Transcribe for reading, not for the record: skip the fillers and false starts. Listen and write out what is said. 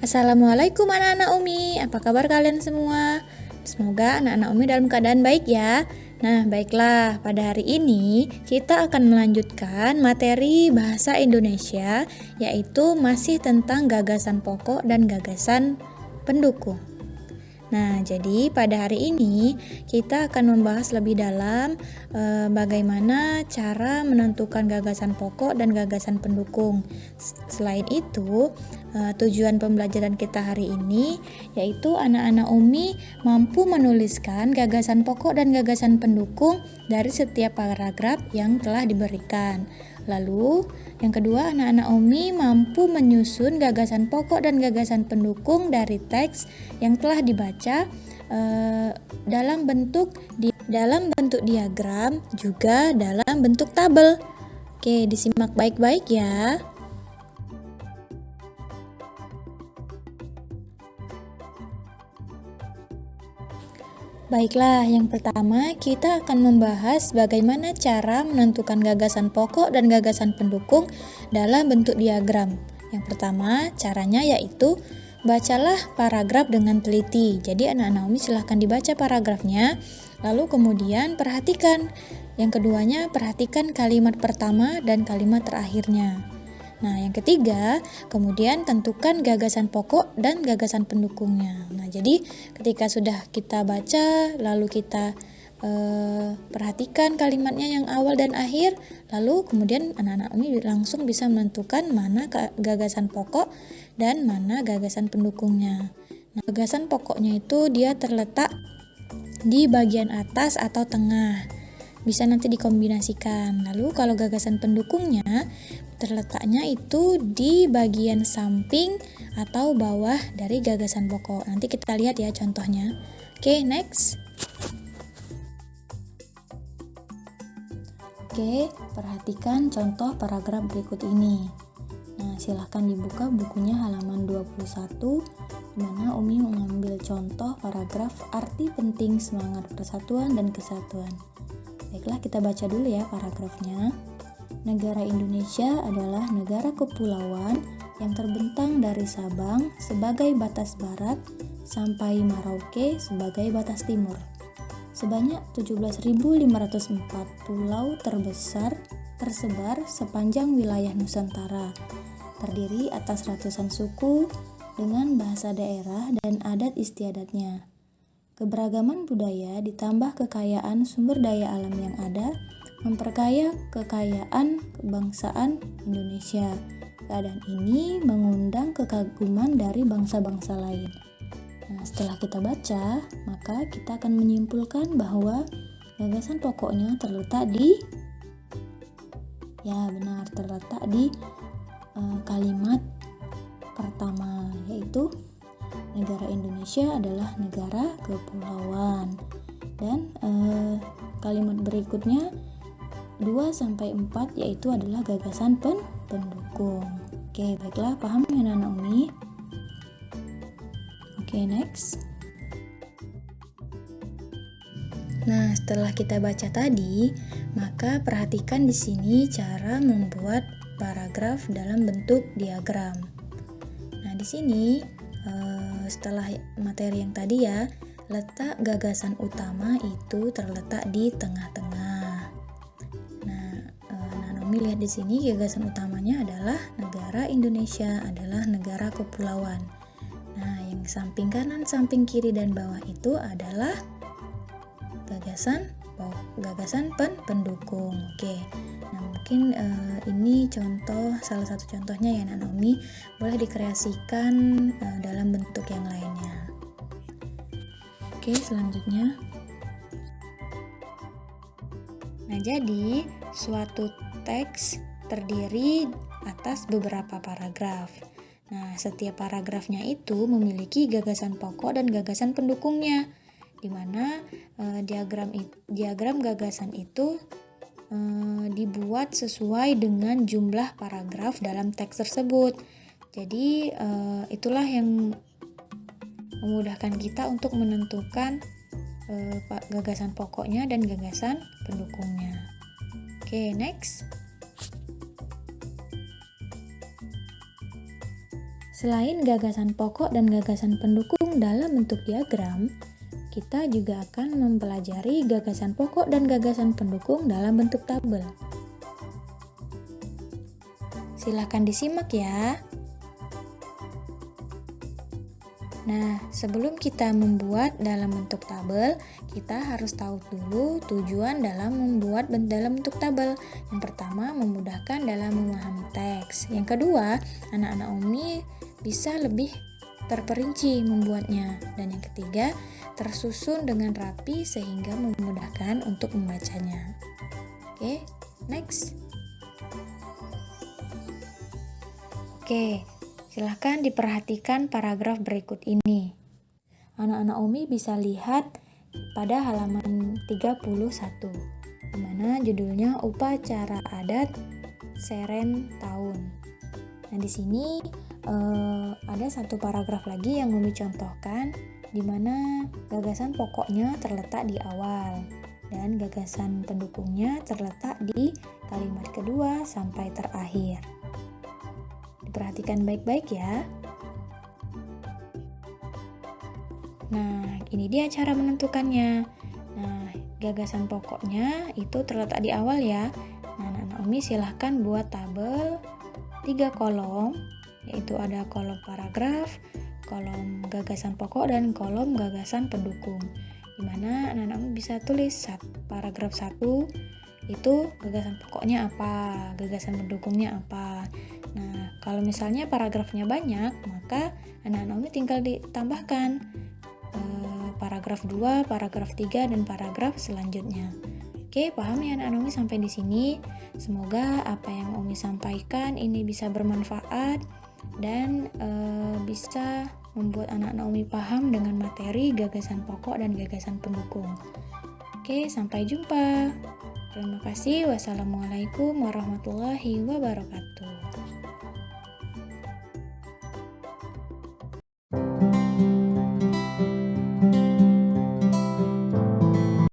Assalamualaikum anak-anak Umi, apa kabar kalian semua? Semoga anak-anak Umi dalam keadaan baik ya. Nah, baiklah, pada hari ini kita akan melanjutkan materi bahasa Indonesia, yaitu masih tentang gagasan pokok dan gagasan pendukung. Nah, jadi pada hari ini kita akan membahas lebih dalam bagaimana cara menentukan gagasan pokok dan gagasan pendukung. Selain itu, tujuan pembelajaran kita hari ini yaitu anak-anak Umi mampu menuliskan gagasan pokok dan gagasan pendukung dari setiap paragraf yang telah diberikan. Lalu, yang kedua, anak-anak Umi mampu menyusun gagasan pokok dan gagasan pendukung dari teks yang telah dibaca dalam bentuk diagram, juga dalam bentuk tabel. Oke, disimak baik-baik ya. Baiklah, yang pertama kita akan membahas bagaimana cara menentukan gagasan pokok dan gagasan pendukung dalam bentuk diagram. Yang pertama, caranya yaitu bacalah paragraf dengan teliti. Jadi anak-anak Umi silahkan dibaca paragrafnya, lalu kemudian perhatikan. Yang keduanya, perhatikan kalimat pertama dan kalimat terakhirnya. Nah, yang ketiga, kemudian tentukan gagasan pokok dan gagasan pendukungnya. Nah, jadi ketika sudah kita baca, lalu kita perhatikan kalimatnya yang awal dan akhir, lalu kemudian anak-anak Umi langsung bisa menentukan mana gagasan pokok dan mana gagasan pendukungnya. Nah, gagasan pokoknya itu dia terletak di bagian atas atau tengah. Bisa nanti dikombinasikan. Lalu kalau gagasan pendukungnya terletaknya itu di bagian samping atau bawah dari gagasan pokok. Nanti kita lihat ya contohnya. Oke, next. Oke, perhatikan contoh paragraf berikut ini. Nah, silahkan dibuka bukunya halaman 21, di mana Umi mengambil contoh paragraf arti penting semangat persatuan dan kesatuan. Baiklah, kita baca dulu ya paragrafnya. Negara Indonesia adalah negara kepulauan yang terbentang dari Sabang sebagai batas barat sampai Merauke sebagai batas timur. Sebanyak 17.504 pulau terbesar tersebar sepanjang wilayah Nusantara, terdiri atas ratusan suku dengan bahasa daerah dan adat istiadatnya. Keberagaman budaya ditambah kekayaan sumber daya alam yang ada memperkaya kekayaan kebangsaan Indonesia. Keadaan ini mengundang kekaguman dari bangsa-bangsa lain. Nah, setelah kita baca, maka kita akan menyimpulkan bahwa gagasan pokoknya terletak di kalimat pertama, yaitu negara Indonesia adalah negara kepulauan. Dan kalimat berikutnya 2-4 yaitu adalah gagasan pendukung. Oke, baiklah, paham ya anak-anak Umi? Oke, next. Nah, setelah kita baca tadi, maka perhatikan di sini cara membuat paragraf dalam bentuk diagram. Nah, di sini setelah materi yang tadi ya, letak gagasan utama itu terletak di tengah-tengah. Nah, Umi lihat di sini gagasan utamanya adalah negara Indonesia adalah negara kepulauan. Nah, yang samping kanan, samping kiri dan bawah itu adalah gagasan pendukung. Oke. Nah, mungkin ini salah satu contohnya ya anak Umi, boleh dikreasikan dalam bentuk yang lainnya. Oke, selanjutnya. Nah, jadi suatu teks terdiri atas beberapa paragraf. Nah, setiap paragrafnya itu memiliki gagasan pokok dan gagasan pendukungnya, di mana diagram gagasan itu dibuat sesuai dengan jumlah paragraf dalam teks tersebut. Jadi itulah yang memudahkan kita untuk menentukan gagasan pokoknya dan gagasan pendukungnya. Oke, next. Selain gagasan pokok dan gagasan pendukung dalam bentuk diagram, kita juga akan mempelajari gagasan pokok dan gagasan pendukung dalam bentuk tabel. Silahkan disimak ya. Nah, sebelum kita membuat dalam bentuk tabel, kita harus tahu dulu tujuan dalam membuat dalam bentuk tabel. Yang pertama, memudahkan dalam memahami teks. Yang kedua, anak-anak Umi bisa lebih terperinci membuatnya. Dan yang ketiga, tersusun dengan rapi sehingga memudahkan untuk membacanya. Oke, next. Oke. Silahkan diperhatikan paragraf berikut ini. Anak-anak Umi bisa lihat pada halaman 31, di mana judulnya Upacara Adat Seren Tahun. Nah, di sini ada satu paragraf lagi yang Umi contohkan, di mana gagasan pokoknya terletak di awal dan gagasan pendukungnya terletak di kalimat kedua sampai terakhir. Perhatikan baik-baik ya. Nah, ini dia cara menentukannya. Nah, gagasan pokoknya itu terletak di awal ya. Nah, anak-anak Umi silahkan buat tabel 3 kolom, yaitu ada kolom paragraf, kolom gagasan pokok, dan kolom gagasan pendukung. Dimana anak-anak Umi bisa tulis paragraf 1 itu gagasan pokoknya apa, gagasan pendukungnya apa. Nah, kalau misalnya paragrafnya banyak, maka anak-anak Umi tinggal ditambahkan paragraf 2, paragraf 3, dan paragraf selanjutnya. Oke, paham ya anak-anak Umi sampai di sini? Semoga apa yang Umi sampaikan ini bisa bermanfaat dan bisa membuat anak-anak Umi paham dengan materi gagasan pokok dan gagasan pendukung. Oke, sampai jumpa. Terima kasih. Wassalamualaikum warahmatullahi wabarakatuh.